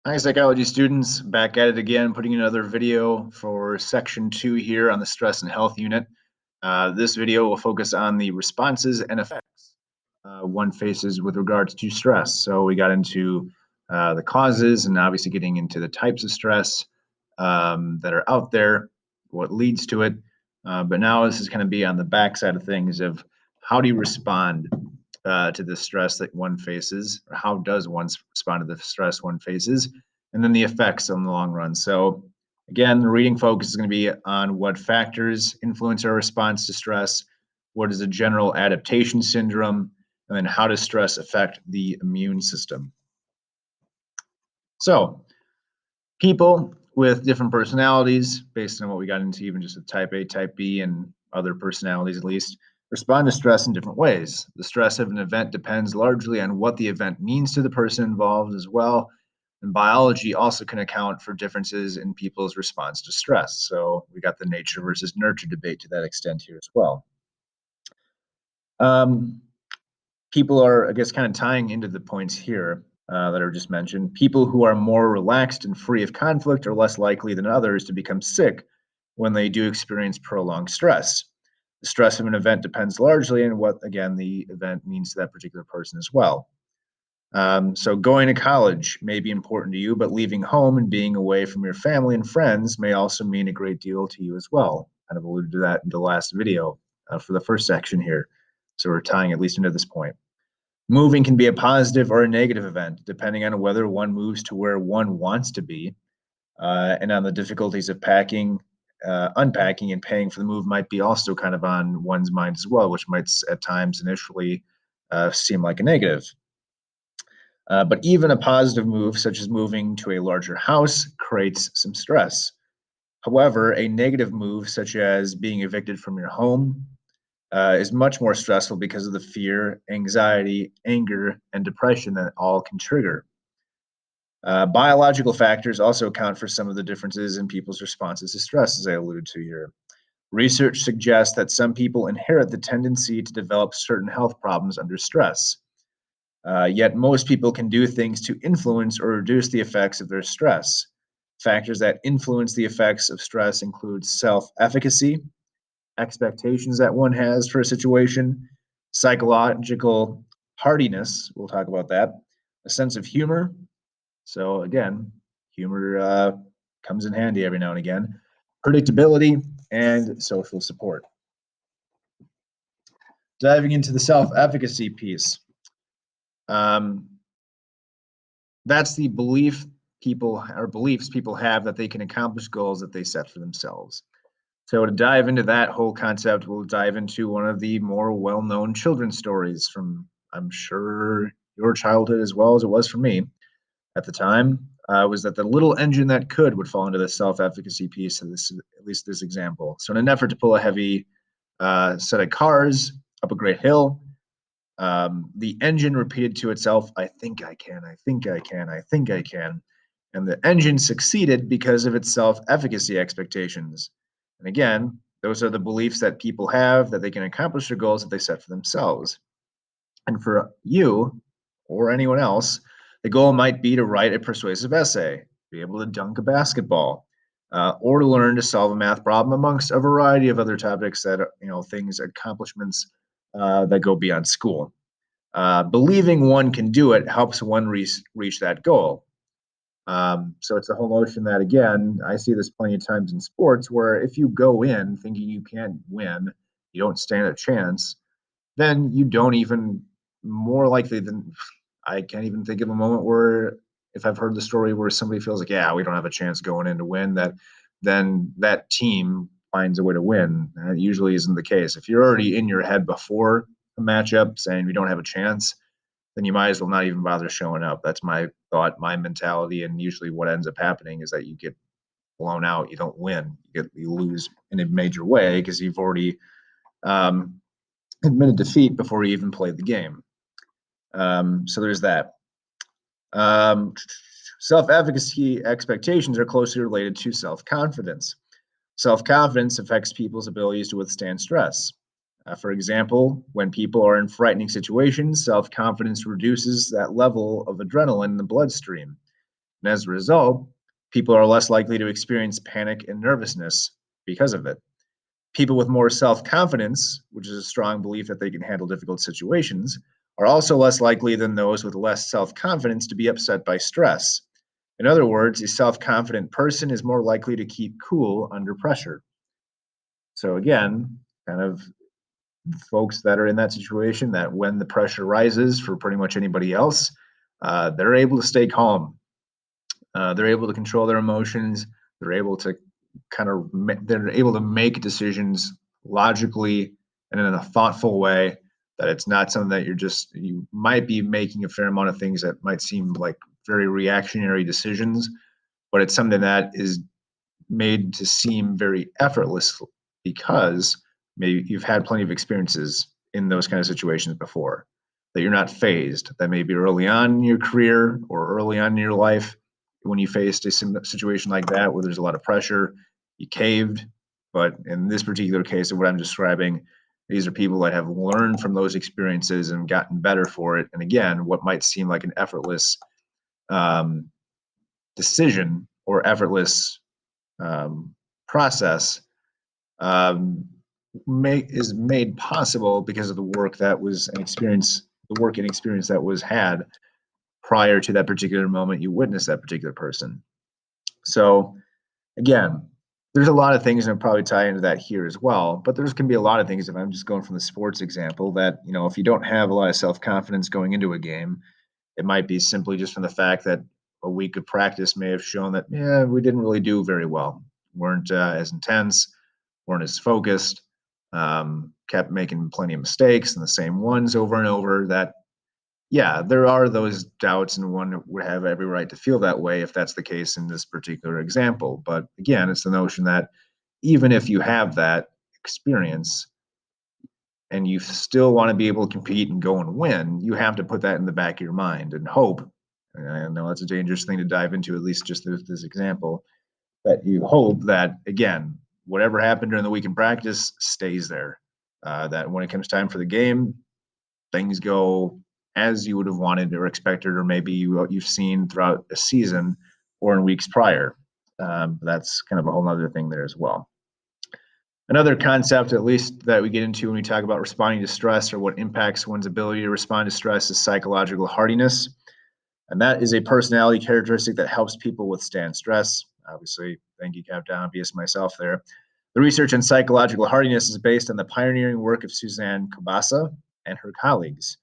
Hi, psychology students. Back at it again, putting in another video for section 2 here on the stress and health unit. This video will focus on the responses and effects one faces with regards to stress. So we got into the causes and obviously getting into the types of stress that are out there, what leads to it. But now this is going to be on the backside of things of how do you respond to the stress that one faces, or how does one respond to the stress one faces, and then the effects in the long run. So again, the reading focus is going to be on what factors influence our response to stress, what is a general adaptation syndrome, and then how does stress affect the immune system. So people with different personalities, based on what we got into, even just with type A, type B, and other personalities at least, respond to stress in different ways. The stress of an event depends largely on what the event means to the person involved as well. And biology also can account for differences in people's response to stress. So we got the nature versus nurture debate to that extent here as well. People are, I guess, kind of tying into the points here that are just mentioned. People who are more relaxed and free of conflict are less likely than others to become sick when they do experience prolonged stress. The stress of an event depends largely on what, again, the event means to that particular person as well. So going to college may be important to you, but leaving home and being away from your family and friends may also mean a great deal to you as well. Kind of alluded to that in the last video for the first section here. So we're tying at least into this point. Moving can be a positive or a negative event, depending on whether one moves to where one wants to be, and on the difficulties of packing, unpacking, and paying for the move might be also kind of on one's mind as well, which might at times initially seem like a negative. But even a positive move, such as moving to a larger house, creates some stress. However, a negative move, such as being evicted from your home, is much more stressful because of the fear, anxiety, anger, and depression that all can trigger. Biological factors also account for some of the differences in people's responses to stress, as I alluded to here. Research suggests that some people inherit the tendency to develop certain health problems under stress. Yet most people can do things to influence or reduce the effects of their stress. Factors that influence the effects of stress include self-efficacy, expectations that one has for a situation, psychological hardiness, we'll talk about that, a sense of humor. So again, humor comes in handy every now and again, predictability, and social support. Diving into the self-efficacy piece. That's the beliefs people have that they can accomplish goals that they set for themselves. So to dive into that whole concept, we'll dive into one of the more well-known children's stories from, I'm sure, your childhood as well as it was for me at the time, was that the little engine that could would fall into the self-efficacy piece of this, at least this example. So in an effort to pull a heavy set of cars up a great hill, the engine repeated to itself, I think I can, I think I can, I think I can. And the engine succeeded because of its self-efficacy expectations. And again, those are the beliefs that people have that they can accomplish their goals that they set for themselves. And for you or anyone else, the goal might be to write a persuasive essay, be able to dunk a basketball, or to learn to solve a math problem, amongst a variety of other topics that are, things, accomplishments that go beyond school. Believing one can do it helps one reach that goal. So it's the whole notion that, again, I see this plenty of times in sports where if you go in thinking you can't win, you don't stand a chance, then you don't even, more likely than, I can't even think of a moment where, if I've heard the story where somebody feels like, yeah, we don't have a chance going in to win, that then that team finds a way to win. And it usually isn't the case. If you're already in your head before a matchup saying we don't have a chance, then you might as well not even bother showing up. That's my thought, my mentality, and usually what ends up happening is that you get blown out. You don't win. You lose in a major way because you've already admitted defeat before you even played the game. So there's that. Self-efficacy expectations are closely related to self-confidence. Self-confidence affects people's abilities to withstand stress. For example, when people are in frightening situations, self-confidence reduces that level of adrenaline in the bloodstream. And as a result, people are less likely to experience panic and nervousness because of it. People with more self confidence, which is a strong belief that they can handle difficult situations, are also less likely than those with less self confidence to be upset by stress. In other words, a self confident person is more likely to keep cool under pressure. So, again, kind of folks that are in that situation that when the pressure rises for pretty much anybody else, they're able to stay calm. They're able to control their emotions. They're able to they're able to make decisions logically and in a thoughtful way. That it's not something that you might be making a fair amount of things that might seem like very reactionary decisions, but it's something that is made to seem very effortless because maybe you've had plenty of experiences in those kind of situations before, that you're not phased. That may be early on in your career or early on in your life when you faced a situation like that where there's a lot of pressure, you caved. But in this particular case of what I'm describing, these are people that have learned from those experiences and gotten better for it. And again, what might seem like an effortless um, decision or effortless um, process um, is made possible because of the work that was an experience, the work and experience that was had prior to that particular moment you witnessed that particular person. So again, there's a lot of things and I'll probably tie into that here as well, but there's going to be a lot of things if I'm just going from the sports example that, if you don't have a lot of self-confidence going into a game, it might be simply just from the fact that a week of practice may have shown that, yeah, we didn't really do very well, weren't as intense, weren't as focused, kept making plenty of mistakes and the same ones over and over. That, yeah, there are those doubts, and one would have every right to feel that way if that's the case in this particular example. But again, it's the notion that even if you have that experience and you still want to be able to compete and go and win, you have to put that in the back of your mind and hope. And I know that's a dangerous thing to dive into, at least just this example, that you hope that, again, whatever happened during the week in practice stays there. That when it comes time for the game, things go as you would have wanted or expected, or maybe you've seen throughout a season or in weeks prior. That's kind of a whole other thing there as well. Another concept, at least, that we get into when we talk about responding to stress or what impacts one's ability to respond to stress is psychological hardiness. And that is a personality characteristic that helps people withstand stress. Obviously, thank you, Captain Obvious, myself there. The research on psychological hardiness is based on the pioneering work of Suzanne Kobasa and her colleagues.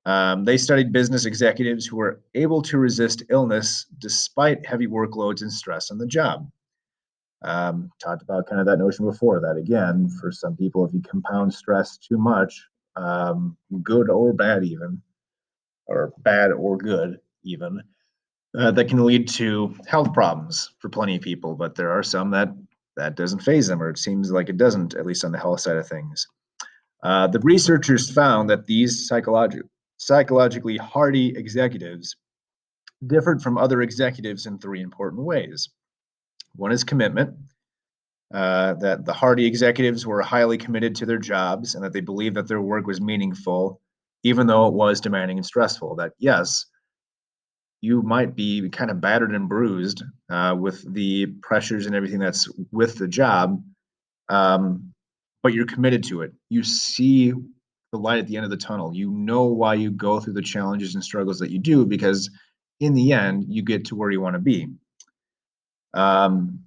They studied business executives who were able to resist illness despite heavy workloads and stress on the job. Talked about kind of that notion before that, again, for some people, if you compound stress too much, good or bad, even, or bad or good, even, that can lead to health problems for plenty of people. But there are some that doesn't phase them, or it seems like it doesn't, at least on the health side of things. The researchers found that these psychologically hardy executives differed from other executives in three important ways. One is commitment, that the hardy executives were highly committed to their jobs and that they believed that their work was meaningful, even though it was demanding and stressful. That, yes, you might be kind of battered and bruised with the pressures and everything that's with the job, um, but you're committed to it. You see the light at the end of the tunnel. You know why you go through the challenges and struggles that you do because in the end, you get to where you want to be. Um,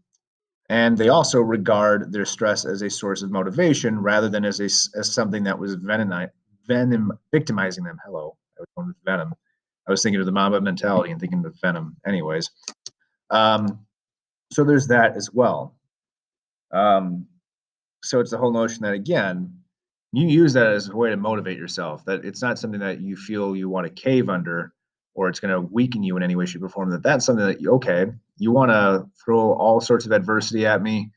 and they also regard their stress as a source of motivation rather than as something that was victimizing them. Hello, I was going with venom. I was thinking of the Mamba mentality and thinking of venom. Anyways, so there's that as well. So it's the whole notion that, again, you use that as a way to motivate yourself. That it's not something that you feel you want to cave under, or it's going to weaken you in any way, shape, or form. That's something that you want to throw all sorts of adversity at me.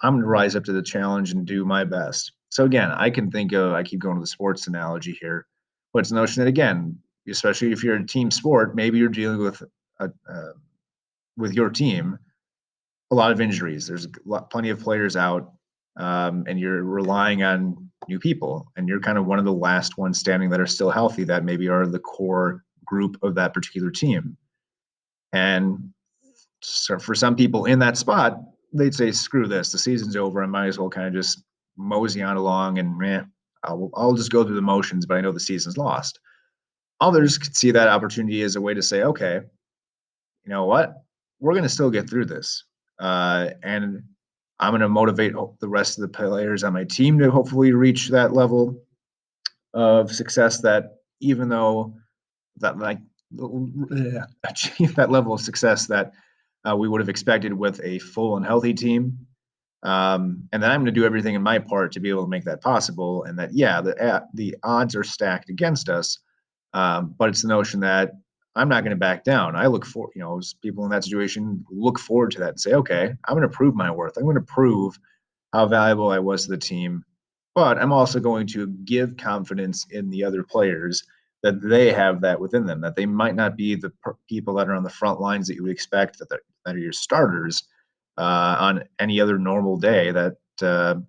I'm going to rise up to the challenge and do my best. So again, I keep going to the sports analogy here, but it's the notion that, again, especially if you're in a team sport, maybe you're dealing with your team a lot of injuries. There's plenty of players out, and you're relying on new people, and you're kind of one of the last ones standing that are still healthy, that maybe are the core group of that particular team. And so for some people in that spot, they'd say, screw this, the season's over. I might as well kind of just mosey on along and I'll just go through the motions, but I know the season's lost. Others could see that opportunity as a way to say, okay, you know what? We're going to still get through this. And I'm going to motivate the rest of the players on my team to hopefully reach that level of success that even though that like achieve that level of success that we would have expected with a full and healthy team. And then I'm going to do everything in my part to be able to make that possible. And that, yeah, the odds are stacked against us, but it's the notion that I'm not going to back down. I look for, as people in that situation look forward to that and say, okay, I'm going to prove my worth. I'm going to prove how valuable I was to the team, but I'm also going to give confidence in the other players that they have that within them, that they might not be the people that are on the front lines that you would expect, that are your starters on any other normal day that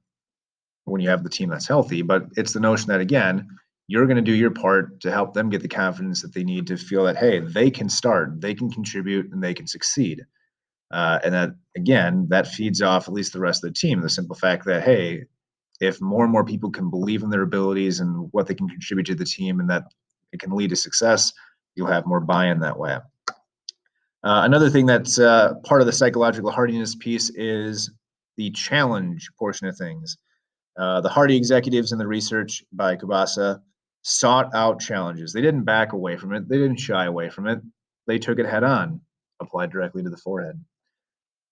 when you have the team that's healthy. But it's the notion that, again, you're going to do your part to help them get the confidence that they need to feel that, hey, they can start, they can contribute, and they can succeed. And that, again, that feeds off at least the rest of the team. The simple fact that, hey, if more and more people can believe in their abilities and what they can contribute to the team and that it can lead to success, you'll have more buy-in that way. Another thing that's part of the psychological hardiness piece is the challenge portion of things. The hardy executives in the research by Kubasa sought out challenges. They didn't back away from it. They didn't shy away from it. They took it head on, applied directly to the forehead.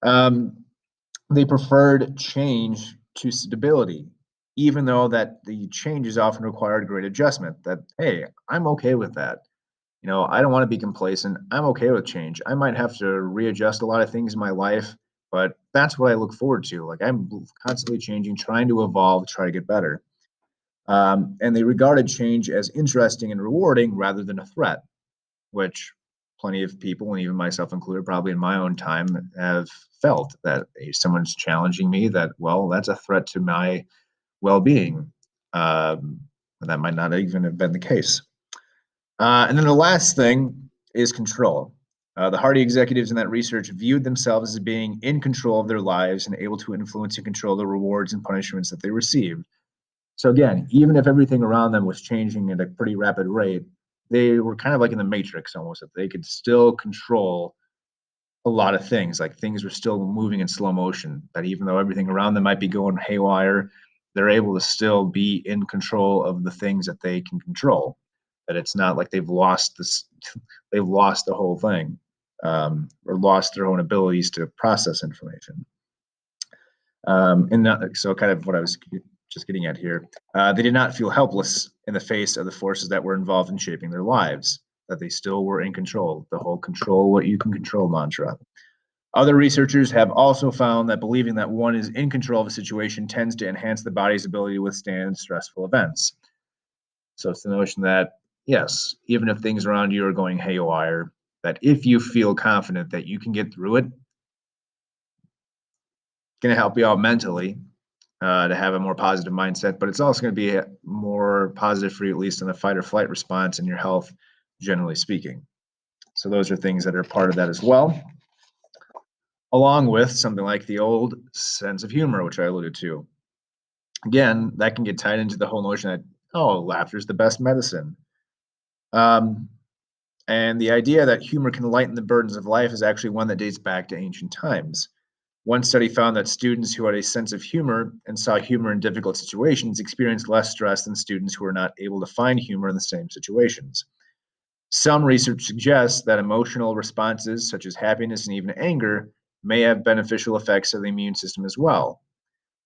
They preferred change to stability, even though that the changes often required great adjustment. That, hey, I'm okay with that. I don't want to be complacent. I'm okay with change. I might have to readjust a lot of things in my life, but that's what I look forward to. Like, I'm constantly changing, trying to evolve, try to get better. And they regarded change as interesting and rewarding rather than a threat, which plenty of people, and even myself included, probably in my own time, have felt that if someone's challenging me, that, well, that's a threat to my well-being. That might not even have been the case. And then the last thing is control. The Hardy executives in that research viewed themselves as being in control of their lives and able to influence and control the rewards and punishments that they received. So again, even if everything around them was changing at a pretty rapid rate, they were kind of like in the matrix almost, that they could still control a lot of things. Like, things were still moving in slow motion, that even though everything around them might be going haywire, they're able to still be in control of the things that they can control. That it's not like they've lost this, they've lost the whole thing, or lost their own abilities to process information. So kind of what I was just getting at here, they did not feel helpless in the face of the forces that were involved in shaping their lives, that they still were in control, the whole control what you can control mantra. Other researchers have also found that believing that one is in control of a situation tends to enhance the body's ability to withstand stressful events. So it's the notion that, yes, even if things around you are going haywire, that if you feel confident that you can get through it, it's going to help you out mentally, to have a more positive mindset, but it's also going to be more positive for you, at least in the fight or flight response and your health, generally speaking. So those are things that are part of that as well, along with something like the old sense of humor, which I alluded to. Again, that can get tied into the whole notion that, oh, laughter is the best medicine. And the idea that humor can lighten the burdens of life is actually one that dates back to ancient times. One study found that students who had a sense of humor and saw humor in difficult situations experienced less stress than students who were not able to find humor in the same situations. Some research suggests that emotional responses, such as happiness and even anger, may have beneficial effects on the immune system as well.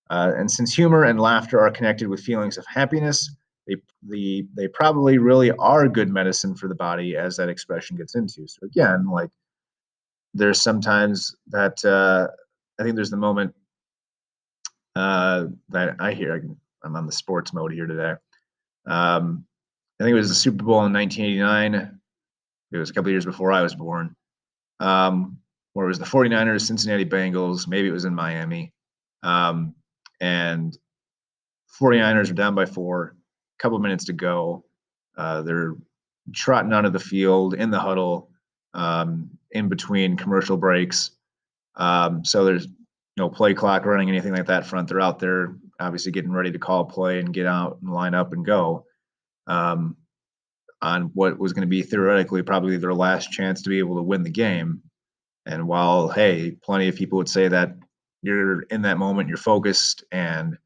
And since humor and laughter are connected with feelings of happiness, they probably really are good medicine for the body as that expression gets into. So again, like, there's sometimes that I think there's the moment that I hear. I'm on the sports mode here today. I think it was the Super Bowl in 1989. It was a couple of years before I was born, where it was the 49ers, Cincinnati Bengals. Maybe it was in Miami. And 49ers are down by 4, a couple of minutes to go. They're trotting onto the field in the huddle. in between commercial breaks. So there's no play clock running, anything like that front. They're out there obviously getting ready to call play and get out and line up and go um, on what was going to be theoretically probably their last chance to be able to win the game. And while, hey, plenty of people would say that you're in that moment, you're focused and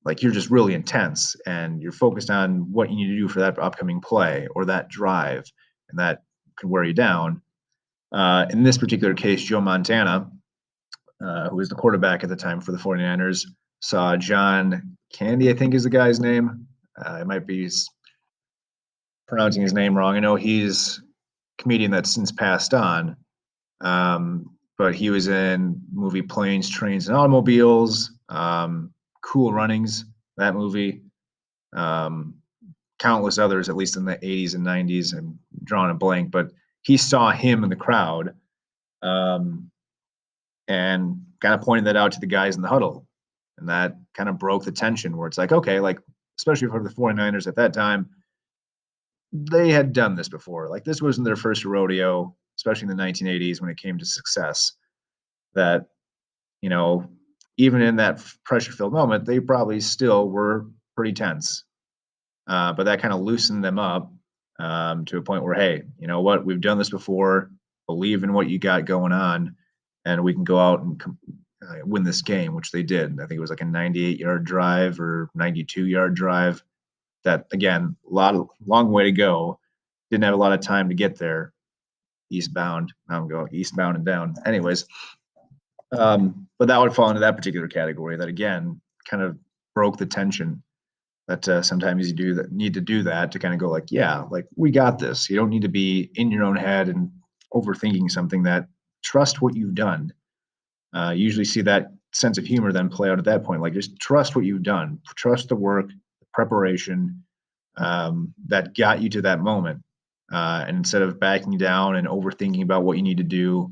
like you're just really intense and you're focused on what you need to do for that upcoming play or that drive, and that can wear you down. In this particular case, Joe Montana, who was the quarterback at the time for the 49ers, saw John Candy, I think is the guy's name. I might be pronouncing his name wrong. I know he's a comedian that's since passed on, but he was in movie Planes, Trains, and Automobiles, Cool Runnings, that movie, um, countless others, at least in the 80s and 90s. I'm drawing a blank, but he saw him in the crowd um, and kind of pointed that out to the guys in the huddle. And that kind of broke the tension where it's like, okay, like, especially for the 49ers at that time, they had done this before. Like, this wasn't their first rodeo, especially in the 1980s when it came to success. That, you know, even in that pressure filled moment, they probably still were pretty tense. But that kind of loosened them up to a point where, hey, you know what? We've done this before. Believe in what you got going on, and we can go out and win this game, which they did. I think it was like a 98-yard drive or 92-yard drive. That again, long way to go. Didn't have a lot of time to get there. Eastbound. I'm going eastbound and down. Anyways, but that would fall into that particular category. That again kind of broke the tension. That sometimes you do that need to do that to kind of go like, yeah, like we got this. You don't need to be in your own head and overthinking something. That trust what you've done. Usually see that sense of humor then play out at that point. Like just trust what you've done. Trust the work, the preparation that got you to that moment. And instead of backing down and overthinking about what you need to do,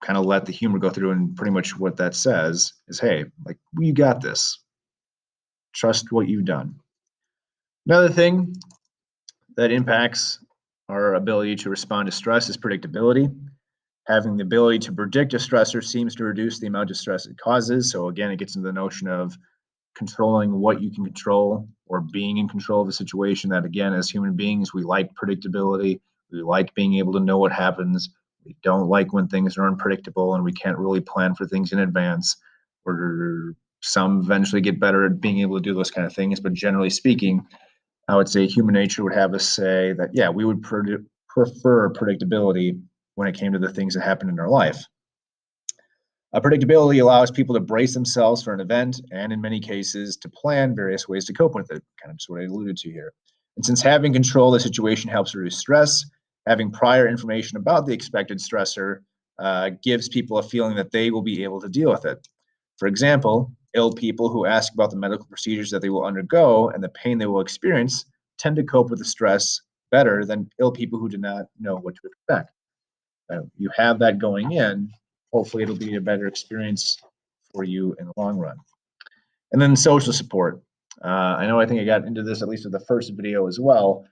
kind of let the humor go through. And pretty much what that says is, hey, like you got this. Trust what you've done. Another thing that impacts our ability to respond to stress is predictability. Having the ability to predict a stressor seems to reduce the amount of stress it causes. So again, it gets into the notion of controlling what you can control or being in control of a situation. That again, as human beings, we like predictability. We like being able to know what happens. We don't like when things are unpredictable and we can't really plan for things in advance. Or some eventually get better at being able to do those kind of things. But generally speaking, I would say human nature would have us say that, yeah, we would prefer predictability when it came to the things that happen in our life. Predictability allows people to brace themselves for an event and, in many cases, to plan various ways to cope with it, kind of just what I alluded to here. And since having control of the situation helps reduce stress, having prior information about the expected stressor gives people a feeling that they will be able to deal with it. For example, ill people who ask about the medical procedures that they will undergo and the pain they will experience tend to cope with the stress better than ill people who do not know what to expect. You have that going in, hopefully it'll be a better experience for you in the long run. And then social support. I know I think I got into this at least with the first video as well,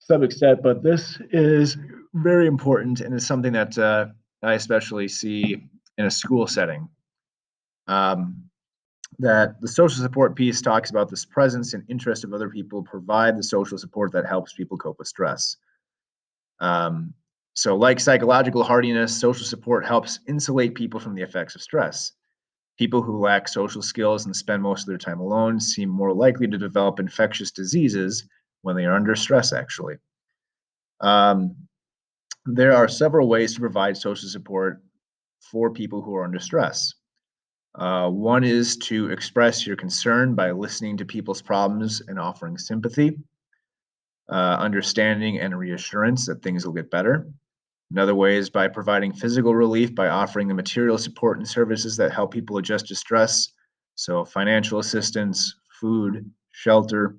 to some extent, but this is very important and it's something that I especially see in a school setting. That the social support piece talks about this presence and interest of other people provide the social support that helps people cope with stress. Um, so like psychological hardiness, social support helps insulate people from the effects of stress. People who lack social skills and spend most of their time alone seem more likely to develop infectious diseases when they are under stress, actually. Um, there are several ways to provide social support for people who are under stress. One is to express your concern by listening to people's problems and offering sympathy, understanding, and reassurance that things will get better. Another way is by providing physical relief by offering the material support and services that help people adjust to stress. So, financial assistance, food, shelter.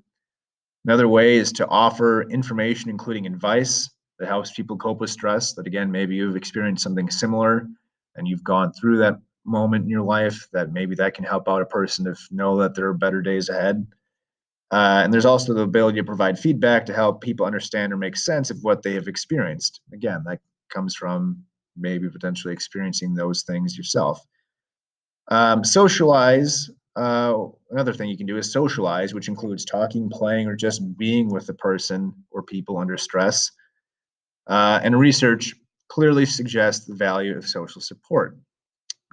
Another way is to offer information, including advice that helps people cope with stress. That again, maybe you've experienced something similar and you've gone through that moment in your life, that maybe that can help out a person to know that there are better days ahead. And there's also the ability to provide feedback to help people understand or make sense of what they have experienced. Again, that comes from maybe potentially experiencing those things yourself. Socialize. Another thing you can do is socialize, which includes talking, playing, or just being with the person or people under stress. And research clearly suggests the value of social support.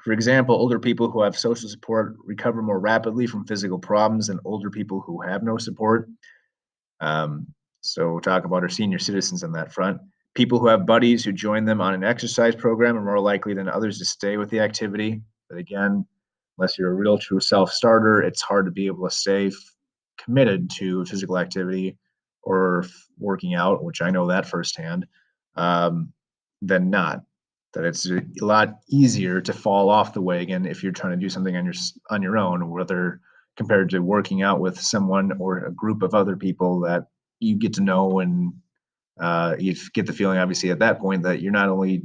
For example, older people who have social support recover more rapidly from physical problems than older people who have no support. Um, so we'll talk about our senior citizens on that front. People who have buddies who join them on an exercise program are more likely than others to stay with the activity. But again, unless you're a real true self-starter, it's hard to be able to stay committed to physical activity or working out, which I know that firsthand, than not. That it's a lot easier to fall off the wagon if you're trying to do something on your own, whether compared to working out with someone or a group of other people that you get to know, and you get the feeling obviously at that point that you're not only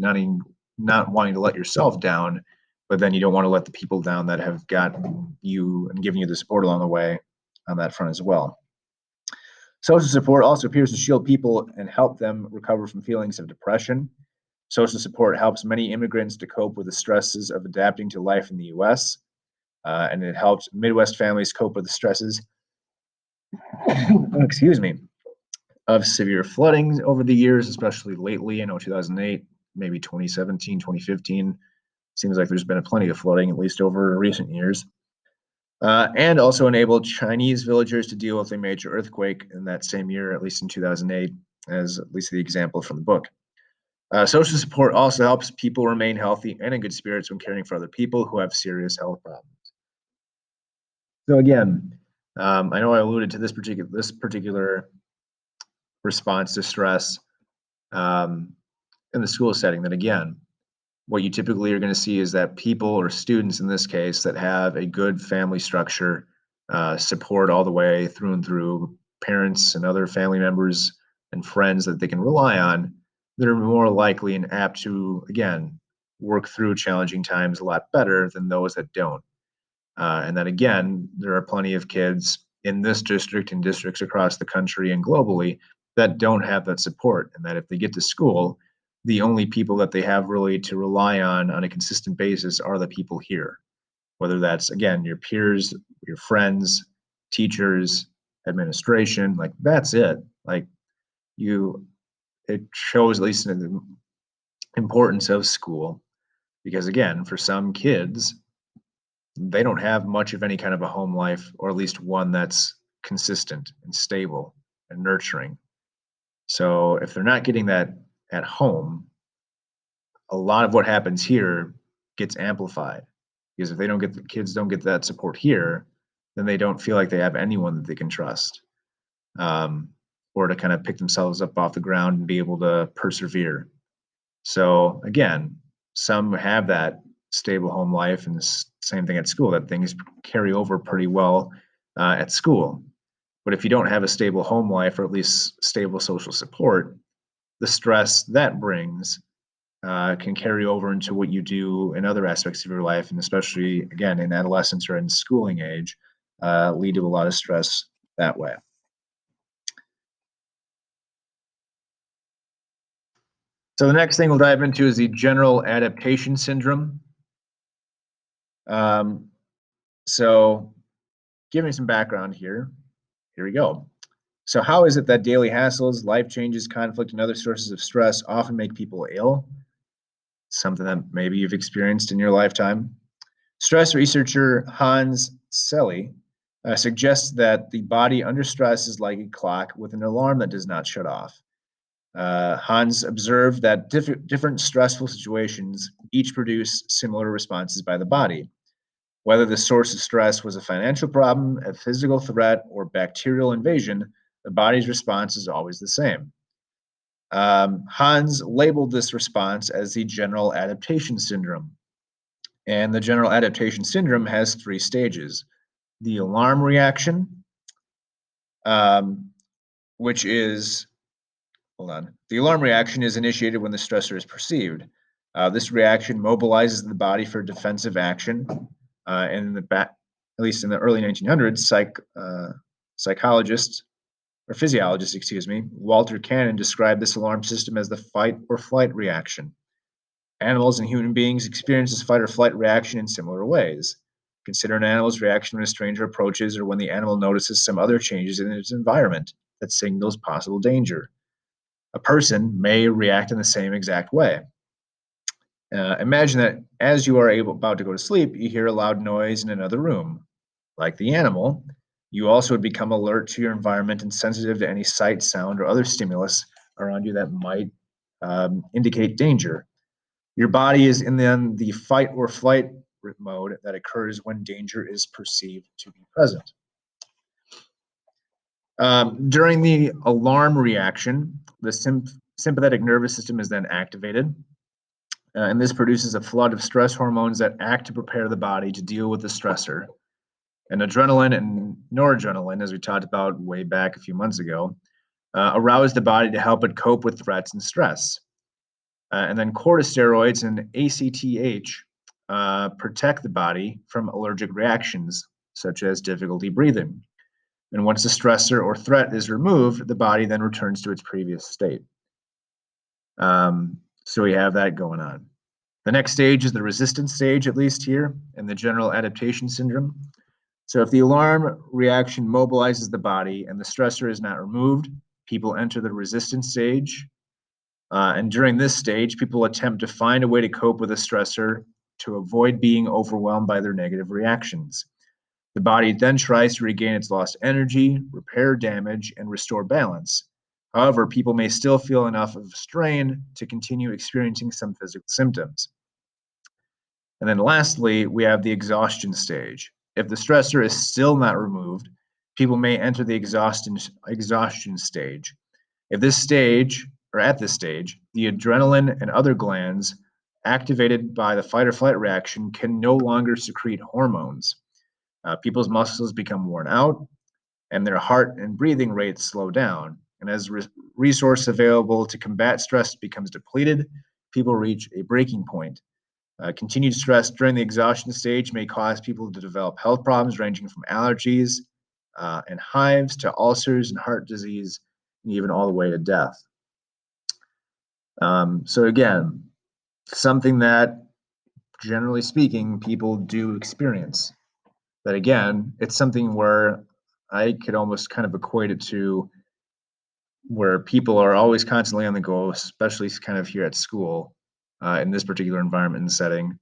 not wanting to let yourself down, but then you don't want to let the people down that have got you and given you the support along the way on that front as well. Social support also appears to shield people and help them recover from feelings of depression. Social support helps many immigrants to cope with the stresses of adapting to life in the US, and it helps Midwest families cope with the stresses, excuse me, of severe flooding over the years, especially lately. I know 2008, maybe 2017, 2015. Seems like there's been plenty of flooding, at least over recent years. And also enabled Chinese villagers to deal with a major earthquake in that same year, at least in 2008, as at least the example from the book. Social support also helps people remain healthy and in good spirits when caring for other people who have serious health problems. So again, I know I alluded to this particular response to stress um, in the school setting. That again, what you typically are going to see is that people or students in this case that have a good family structure, support all the way through and through, parents and other family members and friends that they can rely on, that are more likely and apt to, again, work through challenging times a lot better than those that don't. And then again, there are plenty of kids in this district and districts across the country and globally that don't have that support. And that if they get to school, the only people that they have really to rely on a consistent basis are the people here, whether that's, again, your peers, your friends, teachers, administration, like that's it. Like you, it shows at least the importance of school because, again, for some kids, they don't have much of any kind of a home life, or at least one that's consistent and stable and nurturing. So if they're not getting that at home, a lot of what happens here gets amplified because if they don't get the kids don't get that support here, then they don't feel like they have anyone that they can trust, um, or to kind of pick themselves up off the ground and be able to persevere. So again, some have that stable home life, and the same thing at school, that things carry over pretty well at school. But if you don't have a stable home life or at least stable social support, the stress that brings can carry over into what you do in other aspects of your life, and especially again in adolescence or in schooling age, lead to a lot of stress that way. So the next thing we'll dive into is the general adaptation syndrome. Um, so give me some background here. Here we go. So how is it that daily hassles, life changes, conflict, and other sources of stress often make people ill? Something that maybe you've experienced in your lifetime. Stress researcher Hans Selye suggests that the body under stress is like a clock with an alarm that does not shut off. Hans observed that different stressful situations each produce similar responses by the body. Whether the source of stress was a financial problem, a physical threat, or bacterial invasion, the body's response is always the same. Hans labeled this response as the general adaptation syndrome. And the general adaptation syndrome has three stages: the alarm reaction, um, which is, hold on, the alarm reaction is initiated when the stressor is perceived. This reaction mobilizes the body for defensive action. And at least in the early 1900s, Psychologist, or physiologist, excuse me, Walter Cannon described this alarm system as the fight or flight reaction. Animals and human beings experience this fight or flight reaction in similar ways. Consider an animal's reaction when a stranger approaches or when the animal notices some other changes in its environment that signals possible danger. A person may react in the same exact way. Imagine that as you are about to go to sleep, you hear a loud noise in another room. Like the animal, you also would become alert to your environment and sensitive to any sight, sound, or other stimulus around you that might indicate danger. Your body is in the fight or flight mode that occurs when danger is perceived to be present. During the alarm reaction, the sympathetic nervous system is then activated, and this produces a flood of stress hormones that act to prepare the body to deal with the stressor. And adrenaline and noradrenaline, as we talked about way back a few months ago, arouse the body to help it cope with threats and stress. And then corticosteroids and ACTH protect the body from allergic reactions, such as difficulty breathing. And once the stressor or threat is removed, the body then returns to its previous state. So we have that going on. The next stage is the resistance stage, at least here, in the general adaptation syndrome. So if the alarm reaction mobilizes the body and the stressor is not removed, people enter the resistance stage. And during this stage, people attempt to find a way to cope with a stressor to avoid being overwhelmed by their negative reactions. The body then tries to regain its lost energy, repair damage, and restore balance. However, people may still feel enough of strain to continue experiencing some physical symptoms. And then lastly, we have the exhaustion stage. If the stressor is still not removed, people may enter the exhaustion stage. If this stage, or at this stage, the adrenaline and other glands activated by the fight or flight reaction can no longer secrete hormones. People's muscles become worn out, and their heart and breathing rates slow down. And as resource available to combat stress becomes depleted, people reach a breaking point. Continued stress during the exhaustion stage may cause people to develop health problems ranging from allergies and hives to ulcers and heart disease, and even all the way to death. So again, something that, generally speaking, people do experience. But again, it's something where I could almost kind of equate it to where people are always constantly on the go, especially kind of here at school, in this particular environment and setting,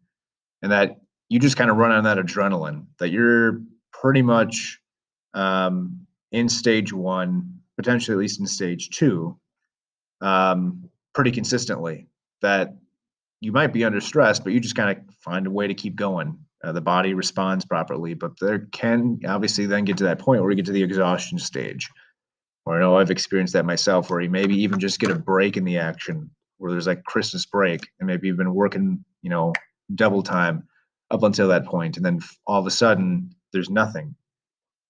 and that you just kind of run on that adrenaline, that you're pretty much in stage one, potentially at least in stage two, pretty consistently. That you might be under stress, but you just kind of find a way to keep going. The body responds properly, but there can obviously then get to that point where you get to the exhaustion stage. Or I know I've experienced that myself, where you maybe even just get a break in the action, where there's like Christmas break, and maybe you've been working, double time up until that point, and then all of a sudden there's nothing,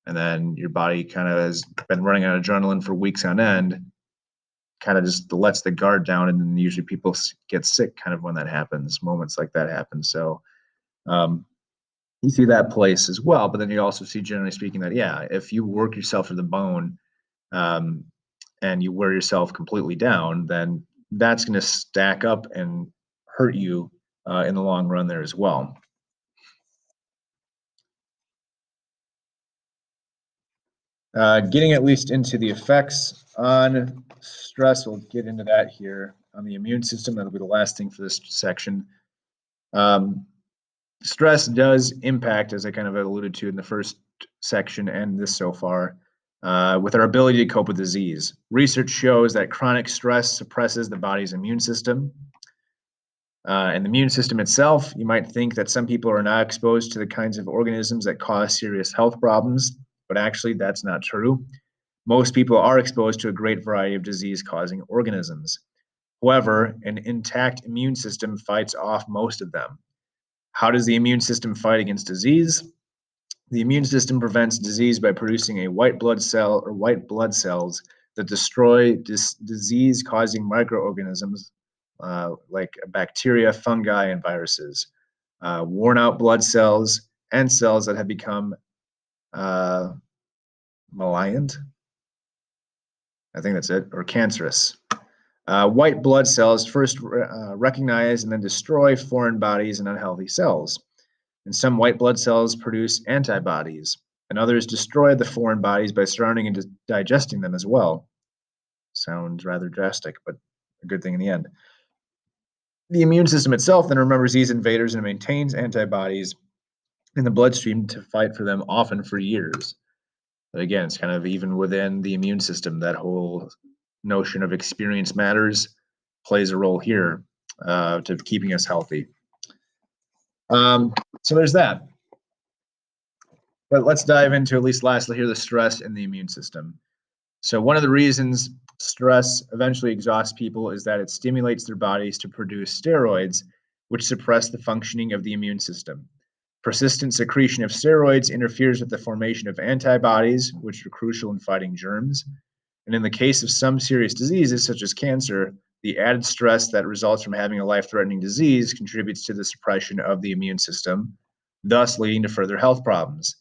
and then your body kind of has been running on adrenaline for weeks on end, kind of just lets the guard down, and then usually people get sick kind of when that happens, moments like that happen. So you see that place as well, but then you also see, generally speaking, that yeah, if you work yourself to the bone um, and you wear yourself completely down, then that's going to stack up and hurt you in the long run there as well. Getting at least into the effects on stress, we'll get into that here on the immune system. That'll be the last thing for this section. Um, Stress does impact, as I kind of alluded to in the first section and this so far, with our ability to cope with disease. Research shows that chronic stress suppresses the body's immune system. And the immune system itself, you might think that some people are not exposed to the kinds of organisms that cause serious health problems, but actually that's not true. Most people are exposed to a great variety of disease-causing organisms. However, an intact immune system fights off most of them. How does the immune system fight against disease? The immune system prevents disease by producing a white blood cell or white blood cells that destroy disease-causing microorganisms like bacteria, fungi, and viruses. Worn out blood cells and cells that have become maligned. I think that's it, or cancerous. White blood cells first recognize and then destroy foreign bodies and unhealthy cells. And some white blood cells produce antibodies, and others destroy the foreign bodies by surrounding and digesting them as well. Sounds rather drastic, but a good thing in the end. The immune system itself then remembers these invaders and maintains antibodies in the bloodstream to fight for them, often for years. But again, it's kind of even within the immune system, that whole notion of experience matters plays a role here to keeping us healthy. So there's that. But let's dive into, at least lastly here, the stress in the immune system. So one of the reasons stress eventually exhausts people is that it stimulates their bodies to produce steroids, which suppress the functioning of the immune system. Persistent secretion of steroids interferes with the formation of antibodies, which are crucial in fighting germs. And in the case of some serious diseases, such as cancer, the added stress that results from having a life-threatening disease contributes to the suppression of the immune system, thus leading to further health problems.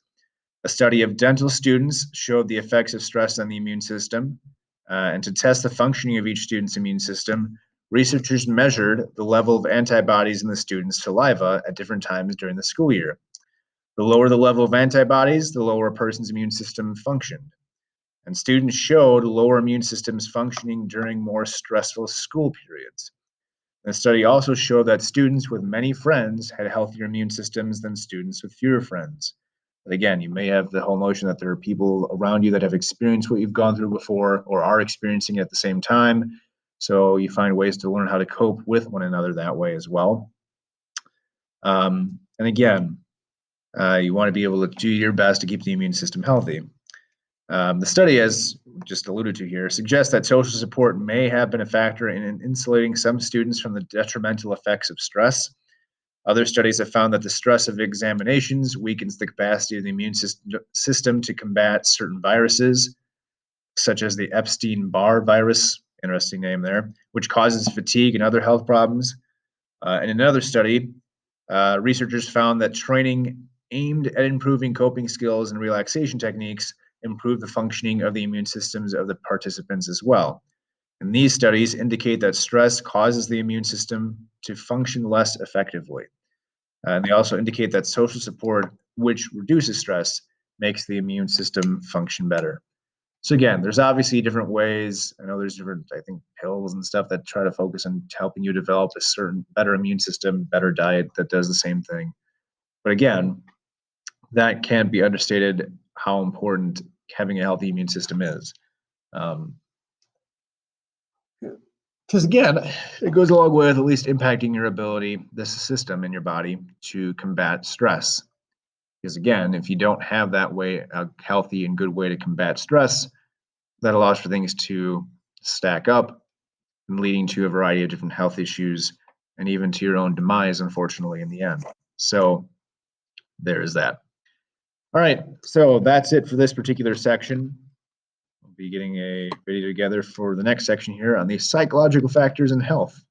A study of dental students showed the effects of stress on the immune system. And to test the functioning of each student's immune system, researchers measured the level of antibodies in the student's saliva at different times during the school year. The lower the level of antibodies, the lower a person's immune system functioned. And students showed lower immune systems functioning during more stressful school periods. The study also showed that students with many friends had healthier immune systems than students with fewer friends. But again, you may have the whole notion that there are people around you that have experienced what you've gone through before or are experiencing it at the same time. So you find ways to learn how to cope with one another that way as well. And again, you want to be able to do your best to keep the immune system healthy. The study, as just alluded to here, suggests that social support may have been a factor in insulating some students from the detrimental effects of stress. Other studies have found that the stress of examinations weakens the capacity of the immune system to combat certain viruses, such as the Epstein-Barr virus, interesting name there, which causes fatigue and other health problems. In another study, researchers found that training aimed at improving coping skills and relaxation techniques improve the functioning of the immune systems of the participants as well. And these studies indicate that stress causes the immune system to function less effectively. And they also indicate that social support, which reduces stress, makes the immune system function better. So again, there's obviously different ways. I know there's different, I think, pills and stuff that try to focus on helping you develop a certain better immune system, better diet that does the same thing. But again, that can't be understated how important having a healthy immune system is. Because again, it goes along with at least impacting your ability, this system in your body, to combat stress. Because again, if you don't have that way, a healthy and good way to combat stress, that allows for things to stack up and leading to a variety of different health issues and even to your own demise, unfortunately, in the end. So there is that. All right, so that's it for this particular section. We'll be getting a video together for the next section here on the psychological factors in health.